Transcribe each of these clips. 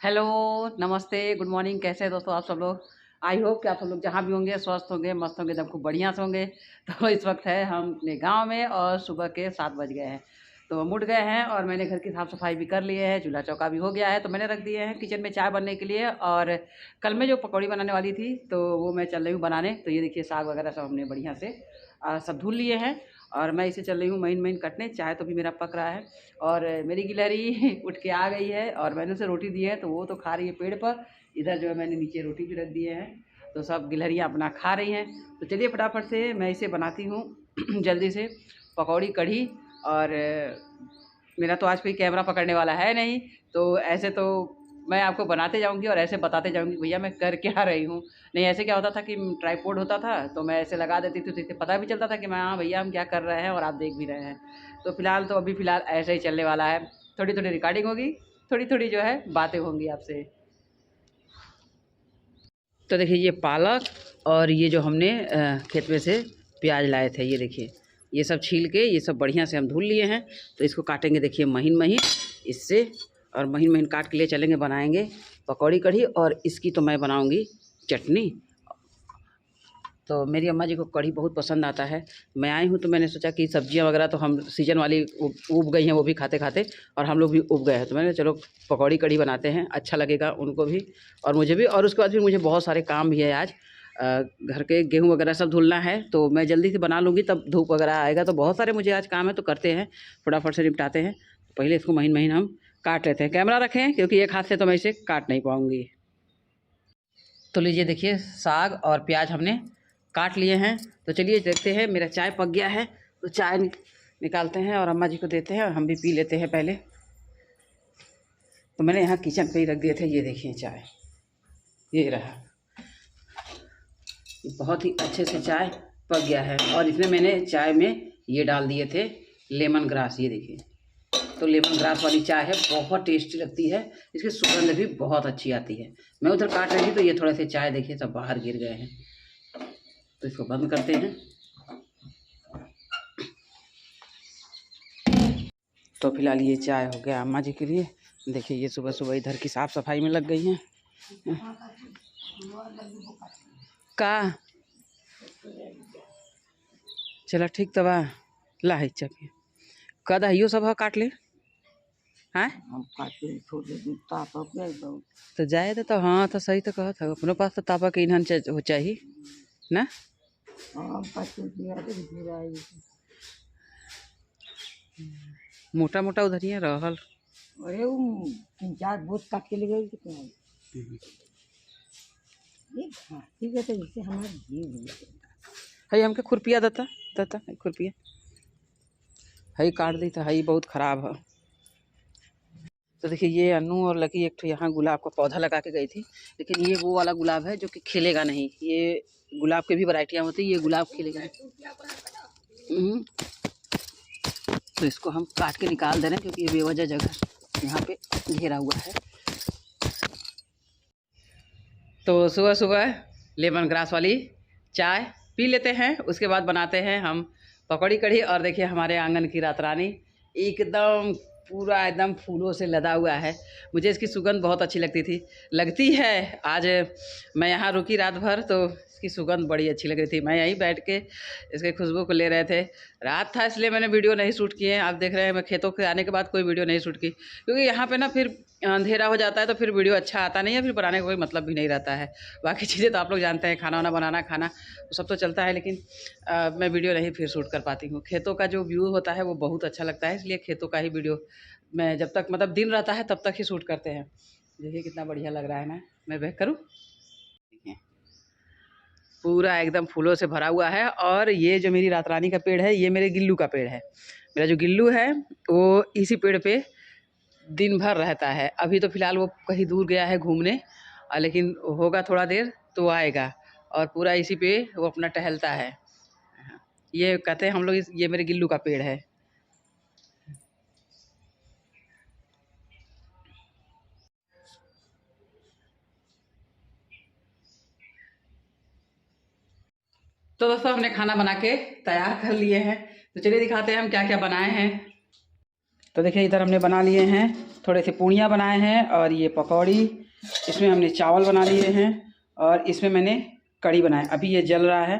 Hello, नमस्ते, good morning. कैसे हैं दोस्तों आप सब लोग। आई होप कि आप सब लोग जहाँ भी होंगे स्वस्थ होंगे, मस्त होंगे, एकदम खूब बढ़िया से होंगे। तो इस वक्त है हम अपने गांव में और सुबह के 7 बज गए हैं। तो हम उठ गए हैं और मैंने घर की साफ़ सफाई भी कर लिए है, चूल्हा चौका भी हो गया है। तो मैंने रख दिए हैं किचन में चाय बनने के लिए। और कल मैं जो पकौड़ी बनाने वाली थी तो वो मैं चल रही हूँ बनाने। तो ये देखिए साग वगैरह सब हमने बढ़िया से सब धुल लिए हैं। और मैं इसे चल रही हूँ महीन महीन कटने। चाय तो भी मेरा पक रहा है। और मेरी गिलहरी उठ के आ गई है और मैंने उसे रोटी दी है तो वो तो खा रही है पेड़ पर। इधर जो है मैंने नीचे रोटी भी रख दिए हैं। तो सब गिलहरियाँ अपना खा रही हैं। तो चलिए फटाफट से मैं इसे बनाती हूँ जल्दी से पकौड़ी कढ़ी। और मेरा तो आज कोई कैमरा पकड़ने वाला है नहीं। तो ऐसे तो मैं आपको बनाते जाऊंगी और ऐसे बताते जाऊंगी भैया मैं कर क्या रही हूँ। नहीं ऐसे क्या होता था कि ट्राइपॉड होता था तो मैं ऐसे लगा देती थी तो इसे पता भी चलता था कि मैं हाँ भैया हम क्या कर रहे हैं और आप देख भी रहे हैं। तो फिलहाल तो अभी फ़िलहाल ऐसे ही चलने वाला है। थोड़ी थोड़ी रिकॉर्डिंग होगी, थोड़ी थोड़ी जो है बातें होंगी आपसे। तो देखिए ये पालक और ये जो हमने खेत में से प्याज लाए थे, ये देखिए ये सब छील के ये सब बढ़िया से हम धुल लिए हैं। तो इसको काटेंगे देखिए महीन महीन इससे। और महीन महीन काट के लिए चलेंगे बनाएंगे पकौड़ी कढ़ी। और इसकी तो मैं बनाऊंगी चटनी। तो मेरी अम्मा जी को कढ़ी बहुत पसंद आता है। मैं आई हूँ तो मैंने सोचा कि सब्जियाँ वगैरह तो हम सीजन वाली उग गई हैं, वो भी खाते खाते और हम लोग भी उग गए हैं। तो मैंने चलो पकौड़ी कढ़ी बनाते हैं, अच्छा लगेगा उनको भी और मुझे भी। और उसके बाद फिर मुझे बहुत सारे काम भी है आज। घर के गेहूँ वगैरह सब धुलना है तो मैं जल्दी से बना लूँगी, तब धूप वगैरह आएगा। तो बहुत सारे मुझे आज काम है तो करते हैं, फटाफट से निपटाते हैं। पहले इसको महीन महीन हम काट लेते हैं। कैमरा रखें क्योंकि एक हाथ से तो मैं इसे काट नहीं पाऊँगी। तो लीजिए देखिए साग और प्याज हमने काट लिए हैं। तो चलिए देखते हैं, मेरा चाय पक गया है तो चाय निकालते हैं और अम्मा जी को देते हैं और हम भी पी लेते हैं पहले। तो मैंने यहाँ किचन पे ही रख दिए थे, ये देखिए चाय ये रहा। बहुत ही अच्छे से चाय पक गया है। और इसमें मैंने चाय में ये डाल दिए थे लेमन ग्रास, ये देखिए। तो लेमन ग्रास वाली चाय है, बहुत टेस्टी लगती है, इसकी सुगंध भी बहुत अच्छी आती है। मैं उधर काट रही थी तो ये थोड़े से चाय देखिए सब बाहर गिर गए हैं। तो इसको बंद करते हैं। तो फिलहाल ये चाय हो गया अम्मा जी के लिए। देखिए ये सुबह सुबह इधर की साफ़ सफाई में लग गई हैं का। चलो ठीक तबा ला है चपिए कद हियो सब काट ले हैं। तो जाए तो हाँ तो सही तो कहत है, अपने पास तो तापा के ईंधन हो चाहिए ना। मोटा मोटा उधर ही रहल। अरे वो 3-4 बोझ काट के ले गए कितने ठीक है। तो इससे हमारा जीव है हमके खुरपिया देता देता खुरपिया है काट दी था, है बहुत ख़राब है। तो देखिए ये अन्नू और लकी एक तो यहाँ गुलाब का पौधा लगा के गई थी, लेकिन ये वो वाला गुलाब है जो कि खिलेगा नहीं। ये गुलाब के भी वैरायटियाँ होती है, ये गुलाब खिलेगा नहीं। तो इसको हम काट के निकाल दे रहे हैं क्योंकि ये बेवजह जगह यहाँ पे घेरा हुआ है। तो सुबह सुबह लेमन ग्रास वाली चाय पी लेते हैं, उसके बाद बनाते हैं हम पकौड़ी कढ़ी। और देखिए हमारे आंगन की रात रानी एकदम पूरा एकदम फूलों से लदा हुआ है। मुझे इसकी सुगंध बहुत अच्छी लगती है। आज मैं यहाँ रुकी रात भर तो इसकी सुगंध बड़ी अच्छी लग रही थी। मैं यहीं बैठ के इसके खुशबू को ले रहे थे। रात था इसलिए मैंने वीडियो नहीं शूट किए। आप देख रहे हैं मैं खेतों के आने के बाद कोई वीडियो नहीं शूट की, क्योंकि यहाँ पे ना फिर अंधेरा हो जाता है तो फिर वीडियो अच्छा आता नहीं है, फिर बनाने का कोई मतलब भी नहीं रहता है। बाकी चीज़ें तो आप लोग जानते हैं, खाना वाना बनाना खाना वो सब तो चलता है, लेकिन मैं वीडियो नहीं फिर शूट कर पाती हूँ। खेतों का जो व्यू होता है वो बहुत अच्छा लगता है, इसलिए खेतों का ही वीडियो मैं जब तक मतलब दिन रहता है तब तक ही शूट करते हैं। देखिए कितना बढ़िया लग रहा है ना, मैं बैक करूँ। पूरा एकदम फूलों से भरा हुआ है। और ये जो मेरी रात रानी का पेड़ है ये मेरे गिल्लू का पेड़ है। मेरा जो गिल्लू है वो इसी पेड़ पे दिन भर रहता है। अभी तो फ़िलहाल वो कहीं दूर गया है घूमने, लेकिन होगा थोड़ा देर तो आएगा। और पूरा इसी पे वो अपना टहलता है। ये कहते हैं हम लोग ये मेरे गिल्लू का पेड़ है। तो दोस्तों हमने खाना बना के तैयार कर लिए हैं। तो चलिए दिखाते हैं हम क्या क्या बनाए हैं। तो देखिए इधर हमने बना लिए हैं, थोड़े से पूड़ियाँ बनाए हैं और ये पकौड़ी, इसमें हमने चावल बना लिए हैं और इसमें मैंने कढ़ी बनाया। अभी ये जल रहा है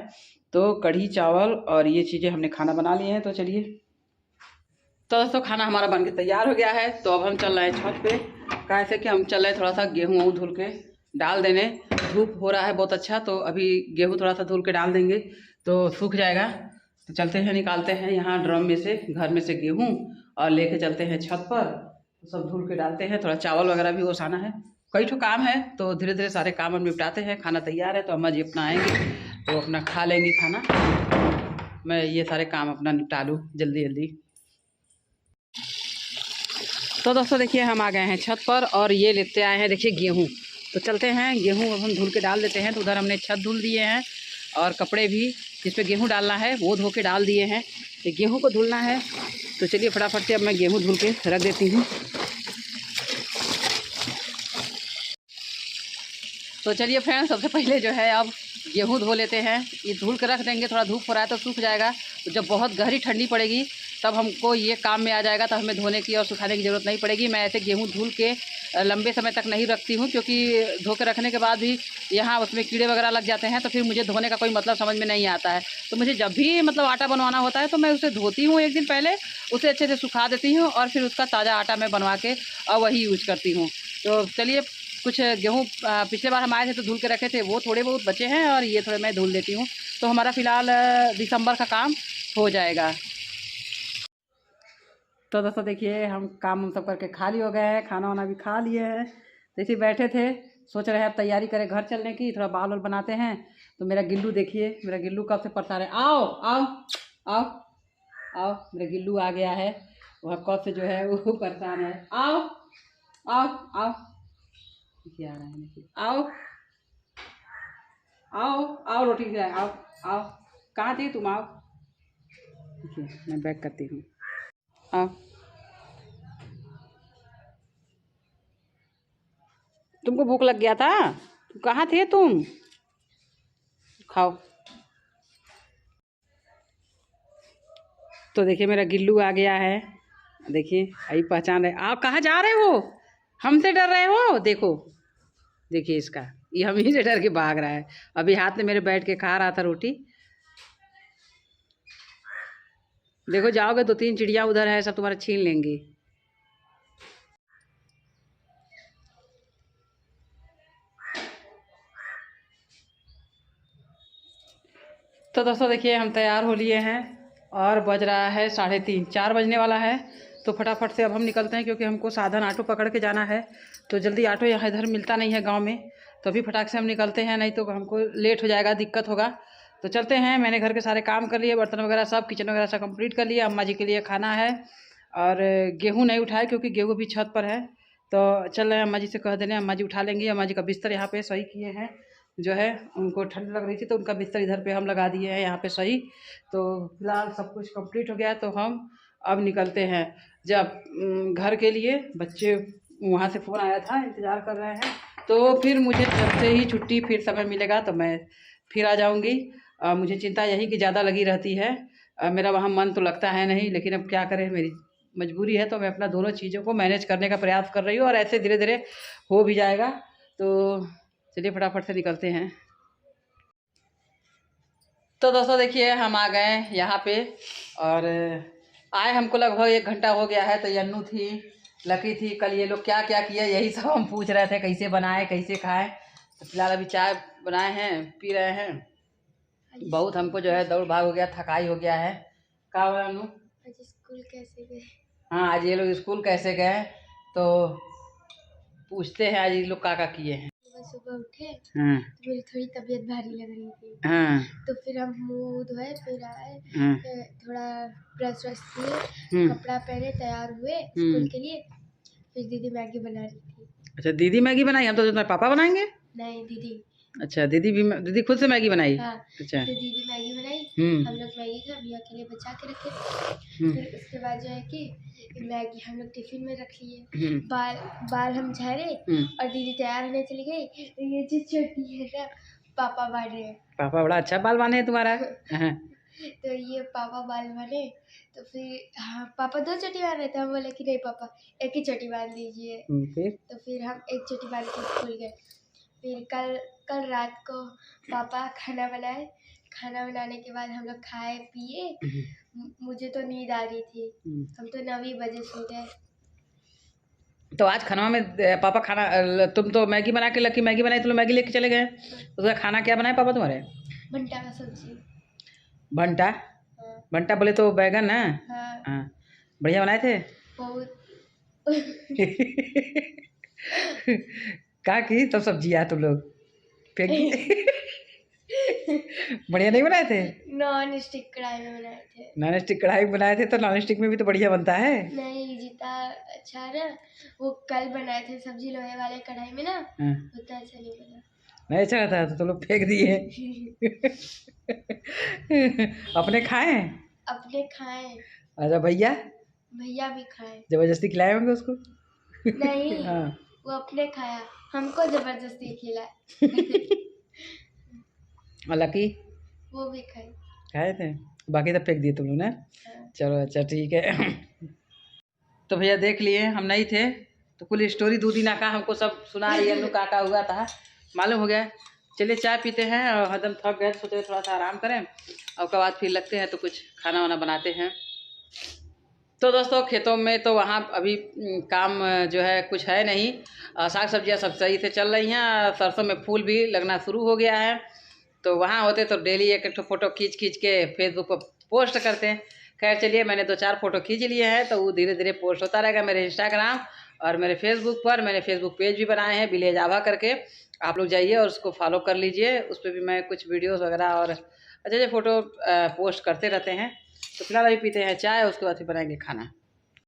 तो कढ़ी चावल और ये चीज़ें हमने खाना बना लिए हैं। तो चलिए, तो दोस्तों खाना हमारा बन के तैयार हो गया है। तो अब हम चल रहे हैं छत पे, कैसे कि हम चल रहे हैं थोड़ा सा गेहूँ धुल के डाल देने। धूप हो रहा है बहुत अच्छा, तो अभी गेहूँ थोड़ा सा धुल के डाल देंगे तो सूख जाएगा। तो चलते हैं, निकालते हैं यहाँ ड्रम में से, घर में से गेहूँ और लेके चलते हैं छत पर। तो सब धुल के डालते हैं, थोड़ा चावल वगैरह भी ओसाना है, कई ठो काम है। तो धीरे धीरे सारे काम हम निपटाते हैं। खाना तैयार है तो अम्मा जी अपना आएंगे तो अपना खा लेंगी खाना, मैं ये सारे काम अपना निपटा लूँ जल्दी जल्दी। तो दोस्तों देखिए हम आ गए हैं छत पर और ये लेते आए हैं देखिए गेहूँ। तो चलते हैं, गेहूँ अब हम धुल के डाल देते हैं। तो उधर हमने छत धुल दिए हैं और कपड़े भी जिस पे गेहूँ डालना है वो धो के डाल दिए हैं। तो गेहूँ को धुलना है, तो चलिए फटाफट से अब मैं गेहूँ धुल के रख देती हूँ। तो चलिए फ्रेंड्स, सबसे पहले जो है अब गेहूँ धो लेते हैं। ये धुल के रख देंगे, थोड़ा धूप हो रहा है तो सूख जाएगा। तो जब बहुत गहरी ठंडी पड़ेगी तब हमको ये काम में आ जाएगा, तो हमें धोने की और सुखाने की ज़रूरत नहीं पड़ेगी। मैं ऐसे गेहूँ धुल के लंबे समय तक नहीं रखती हूँ, क्योंकि धो के रखने के बाद भी यहाँ उसमें कीड़े वगैरह लग जाते हैं, तो फिर मुझे धोने का कोई मतलब समझ में नहीं आता है। तो मुझे जब भी मतलब आटा बनवाना होता है तो मैं उसे धोती हूँ एक दिन पहले, उसे अच्छे से सुखा देती हूँ और फिर उसका ताज़ा आटा मैं बनवा के और वही यूज करती हूँ। तो चलिए, कुछ गेहूँ पिछले बार हम आए थे तो धुल के रखे थे, वो थोड़े बहुत बचे हैं और ये थोड़े मैं धुल देती हूँ। तो हमारा फ़िलहाल दिसंबर का काम हो जाएगा। तो दोस्तों देखिए हम काम सब करके खाली हो गए हैं, खाना वाना भी खा लिए हैं। तो इसी बैठे थे, सोच रहे हैं अब तैयारी करें घर चलने की, थोड़ा बाल वाल बनाते हैं। तो मेरा गिल्लू देखिए, मेरा गिल्लू कब से परेशान है। आओ आओ आओ आओ, मेरा गिल्लू आ गया है, वह कब से जो है वो परेशान है। आओ आओ आओ, देखिए आ रहा है, देखिए आओ आओ आओ, रोटी खिलाए, आओ आओ, कहाँ थी तुम, आओ। देखिए मैं बैक करती हूँ, आओ। तुमको भूख लग गया था, कहाँ थे तुम, खाओ। तो देखिए मेरा गिल्लू आ गया है, देखिए अभी पहचान रहे। आप कहाँ जा रहे हो, हमसे डर रहे हो, देखो देखिए इसका, ये हम ही से डर के भाग रहा है। अभी हाथ में मेरे बैठ के खा रहा था रोटी। देखो जाओगे तो 3 चिड़िया उधर है, सब तुम्हारा छीन लेंगी। तो दोस्तों देखिए हम तैयार हो लिए हैं और बज रहा है 3:30, 4 बजने वाला है। तो फटाफट से अब हम निकलते हैं, क्योंकि हमको साधन ऑटो पकड़ के जाना है। तो जल्दी ऑटो यहाँ इधर मिलता नहीं है गांव में, तो अभी फटाक से हम निकलते हैं, नहीं तो हमको लेट हो जाएगा, दिक्कत होगा। तो चलते हैं, मैंने घर के सारे काम कर लिए, बर्तन वगैरह सब, किचन वगैरह सब कंप्लीट कर लिया। अम्मा जी के लिए खाना है और गेहूँ नहीं उठाए क्योंकि गेहूँ भी छत पर है। तो चल रहे हैं, अम्मा जी से कह देने, अम्मा जी उठा लेंगी। अम्मा जी का बिस्तर यहाँ पे सही किए हैं, जो है उनको ठंड लग रही थी तो उनका बिस्तर इधर पे हम लगा दिए हैं यहाँ पे सही। तो फिलहाल सब कुछ कंप्लीट हो गया है, तो हम अब निकलते हैं जब घर के लिए। बच्चे वहाँ से फ़ोन आया था, इंतज़ार कर रहे हैं। तो फिर मुझे जब से ही छुट्टी फिर समय मिलेगा तो मैं फिर आ जाऊँगी। मुझे चिंता यही कि ज़्यादा लगी रहती है, मेरा वहाँ मन तो लगता है नहीं, लेकिन अब क्या करें, मेरी मजबूरी है। तो मैं अपना दोनों चीज़ों को मैनेज करने का प्रयास कर रही हूँ और ऐसे धीरे धीरे हो भी जाएगा। तो चलिए फटाफट से निकलते हैं। तो दोस्तों देखिए हम आ गए यहाँ पे और आए हमको लगभग 1 घंटा हो गया है। तो यन्नू थी, लकी थी, कल ये लोग क्या क्या किए यही सब हम पूछ रहे थे, कैसे बनाए कैसे खाएं। तो फिलहाल अभी चाय बनाए हैं, पी रहे हैं। बहुत हमको जो है दौड़ भाग हो गया, थकाई हो गया है। क्या हुआ यन्नू? आज स्कूल कैसे गए? हाँ आज ये लोग स्कूल कैसे गए, तो पूछते हैं आज ये लोग क्या किए हैं। सुबह उठे हाँ तो मेरी थोड़ी तबीयत भारी लग रही थी। हाँ तो फिर हम मुँह धोए, फिर आए, हाँ थोड़ा ब्रश व्रश किए, कपड़ा पहने, तैयार हुए स्कूल के लिए। फिर दीदी मैगी बना रही थी। अच्छा दीदी मैगी बनाई, हम तो तुम्हारे पापा बनाएंगे। नहीं दीदी। अच्छा दीदी खुद से मैगी बनाई। हाँ, अच्छा तो दीदी मैगी बनाई, हम लोग मैगी का भैया के लिए बचा के रखे। फिर उसके बाद जो है कि मैगी हम लोग टिफिन में रख लिए। बाल हम झाड़े और दीदी तैयार होने चली गई। ये जो छोटी है ना, पापा बांध रहे हैं। पापा बड़ा अच्छा बाल बांधे हैं तुम्हारा। हाँ। तो ये पापा बाल बने, तो फिर हाँ पापा 2 चोटी बांध रहे थे, हम बोले कि नहीं पापा एक ही चोटी बांध दीजिए। फिर तो फिर हम एक चोटी बांध के स्कूल गए। फिर कल रात को पापा खाना बनाए, खाना बनाने के बाद हम लोग खाए पिए। मुझे तो नींद आ रही थी, हम तो 9 बजे सो गए। तो आज खाना में पापा खाना तुम तो मैगी बना के लकी मैगी बनाई, तुम मैगी लेके चले गए, उसका खाना क्या बनाए पापा तुम्हारे? भंटा का सब्जी। भंटा? हाँ। भंटा बोले तो बैगन ना? हाँ। हाँ, बढ़िया बनाए थे। बहुत कहा की तब सब्जी आया तुम लोग फेंक दिए। बढ़िया नहीं बनाए थे? नॉन स्टिक कढ़ाई में बनाए थे। नॉन स्टिक कढ़ाई में बनाए थे, तो नॉन स्टिक में भी तो बढ़िया बनता है। नहीं जितना अच्छा ना, वो कल बनाए थे सब्जी लोहे वाले कढ़ाई में ना, हाँ। उतना अच्छा नहीं बना। नहीं अच्छा था तो तुम लोग फेंक दिए। अपने खाए? अपने खाए, अच्छा भैया? भैया भी खाए। जबरदस्ती खिलाए होंगे उसको। नहीं हाँ। वो अपने खाया, हमको जबरदस्ती खिलाए। और लकी? वो भी खाए। खाए थे, बाकी तो फेंक दिए तुम लोग ना? हाँ। चलो अच्छा ठीक है। तो भैया देख लिए हम नहीं थे, तो कुल स्टोरी 2 दिन का हमको सब सुना रही है, का हुआ था मालूम हो गया। चलिए चाय पीते हैं, और हदम थक गए, सोचे थोड़ा सा आराम करें, और उसके बाद फिर लगते हैं तो कुछ खाना वाना बनाते हैं। तो दोस्तों खेतों में तो वहाँ अभी काम जो है कुछ है नहीं, साग सब्जियाँ सब सही से चल रही हैं, सरसों में फूल भी लगना शुरू हो गया है। तो वहाँ होते तो डेली एक फ़ोटो खींच के फेसबुक पर पोस्ट करते हैं। खैर चलिए मैंने 2-4 फ़ोटो खींच लिए हैं, तो वो धीरे धीरे पोस्ट होता रहेगा मेरे इंस्टाग्राम और मेरे फेसबुक पर। मैंने फेसबुक पेज भी बनाए हैं विलेज आभा करके, आप लोग जाइए और उसको फॉलो कर लीजिए। उस पर भी मैं कुछ वीडियोस वगैरह और अच्छे अच्छे फ़ोटो पोस्ट करते रहते हैं। तो फिलहाल अभी पीते हैं चाय, उसके बाद फिर बनाएंगे खाना।